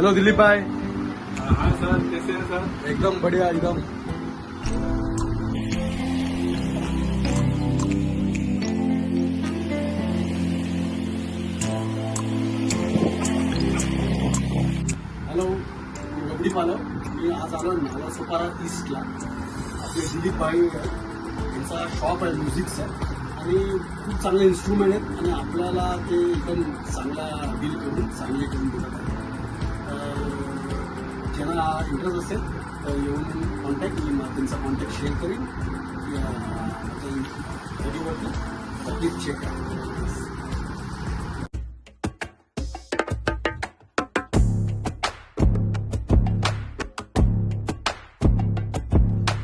Hello Dilip भाई। हाँ sir, कैसे हैं सर? एकदम बढ़िया एकदम। हॅलो, मी गबडी पालव. मी आज आलो नालासोपारा ईस्टला. आपले दिलीप भाई यांचा शॉप आहे म्युझिकचा आणि खूप चांगले इन्स्ट्रुमेंट आहेत आणि आपल्याला ते एकदम चांगला डील करून चांगले करून देतात. ज्यांना इंटरेस्ट असेल तर येऊन कॉन्टॅक्ट, मी त्यांचा कॉन्टॅक्ट शेअर करीन व्हिडिओवरती. तर प्लीज चेक करा.